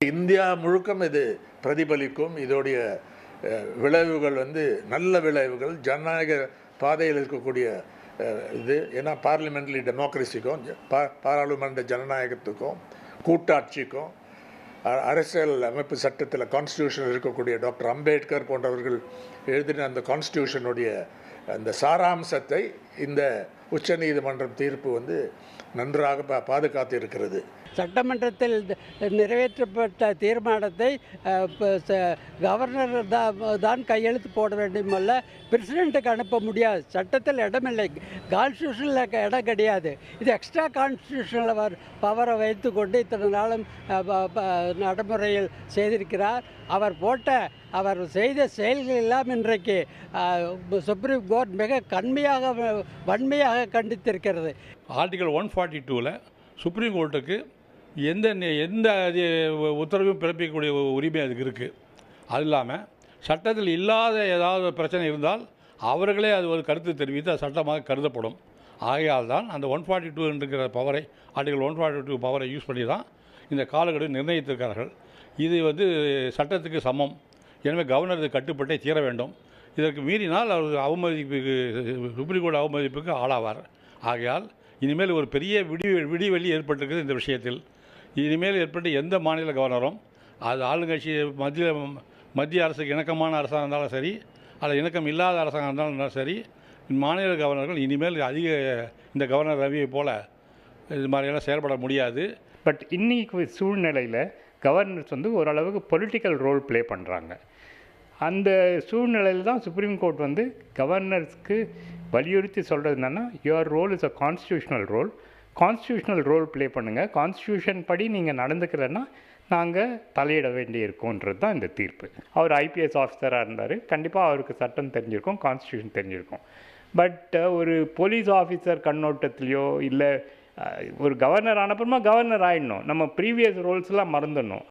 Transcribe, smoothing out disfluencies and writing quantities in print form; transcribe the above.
India முழுக்கம் இது பிரதிபலிக்கும். இதோடைய விளைவுகள் நல்ல விளைவுகள், ஜனநாயக பாதையில் இருக்கக்கூடிய இது. ஏன்னா பார்லிமெண்ட்ரி டெமோக்ரஸிக்கும் பாராளுமன்ற ஜனநாயகத்துக்கும் கூட்டாட்சிக்கும் அரசியல் அமைப்பு சட்டத்தில் கான்ஸ்டியூஷன் இருக்கக்கூடிய டாக்டர் அம்பேத்கர் போன்றவர்கள் எழுதின அந்த கான்ஸ்டியூஷனுடைய அந்த சாராம்சத்தை இந்த உச்சநீதிமன்றம் தீர்ப்பு நன்றாக பாதுகாத்து இருக்கிறது. சட்டமன்றத்தில் நிறைவேற்றப்பட்ட தீர்மானத்தை கவர்னர் தான் கையெழுத்து போட வேண்டுமல்ல, பிரசிடெண்ட்டுக்கு அனுப்ப முடியாது. சட்டத்தில் இடமில்லை, கான்ஸ்டியூஷனில் இடம் கிடையாது. இது எக்ஸ்ட்ரா கான்ஸ்டியூஷனில் பவரை வைத்து கொண்டு இத்தனை நாளும் நடைமுறையில் செய்திருக்கிறார். அவர் செய்த செயல்கள் எல்லாம் இன்றைக்கு சுப்ரீம் கோர்ட் மிக வன்மையாக கண்டித்திருக்கிறது. ஆர்டிகல் 142 சுப்ரீம் கோர்ட்டுக்கு எந்த உத்தரவும் பிறப்பிக்கக்கூடிய உரிமை அதுக்கு இருக்குது. அது இல்லாமல் சட்டத்தில் இல்லாத ஏதாவது பிரச்சனை இருந்தால் அவர்களே அது ஒரு கருத்து தெரிவித்து அது சட்டமாக கருதப்படும். ஆகையால் தான் அந்த 142 என்கிற பவரை, ஆர்டிகல் 142 பவரை யூஸ் பண்ணி தான் இந்த காலக்கெடு நிர்ணயித்திருக்கிறார்கள். இது சட்டத்துக்கு சமம். எனவே கவர்னர் இது கட்டுப்பட்டே தீர வேண்டும். இதற்கு மீறினால் அவர் அவமதிப்புக்கு, சுப்ரீம் கோர்ட் அவமதிப்புக்கு ஆளாவார். ஆகையால் இனிமேல் ஒரு பெரிய விடிவெளி ஏற்பட்டிருக்குது இந்த விஷயத்தில். இனிமேல் ஏற்பட்டு எந்த மாநில கவர்னரும், அது ஆளுங்கட்சி மத்திய அரசுக்கு இணக்கமான அரசாங்கம் இருந்தாலும் சரி, அல்லது இணக்கம் இல்லாத அரசாங்கம் இருந்தாலும் சரி, மாநில கவர்னர்கள் இனிமேல் இந்த கவர்னர் ரவியை போல் இது மாதிரியெல்லாம் செயல்பட முடியாது. பட் இன்றைக்கி சூழ்நிலையில் கவர்னர்ஸ் ஓரளவுக்கு பொலிட்டிக்கல் ரோல் ப்ளே பண்ணுறாங்க. அந்த சூழ்நிலையில் தான் சுப்ரீம் கோர்ட் கவர்னர்ஸ்க்கு வலியுறுத்தி சொல்கிறது என்னென்னா, your role is a constitutional role play பண்ணுங்கள். கான்ஸ்டியூஷன் படி நீங்கள் நடந்துக்கலைன்னா நாங்கள் தலையிட வேண்டியிருக்கோன்றது தான் இந்த தீர்ப்பு. அவர் ஐபிஎஸ் ஆஃபீஸராக இருந்தார், கண்டிப்பாக அவருக்கு சட்டம் தெரிஞ்சிருக்கும், கான்ஸ்டியூஷன் தெரிஞ்சிருக்கும். பட் ஒரு போலீஸ் ஆஃபீஸர் கண்ணோட்டத்துலேயோ இல்லை ஒரு கவர்னர் ஆனப்புறமா கவர்னர் ஆகிடணும், நம்ம ப்ரீவியஸ் ரோல்ஸ்லாம் மறந்துடணும்.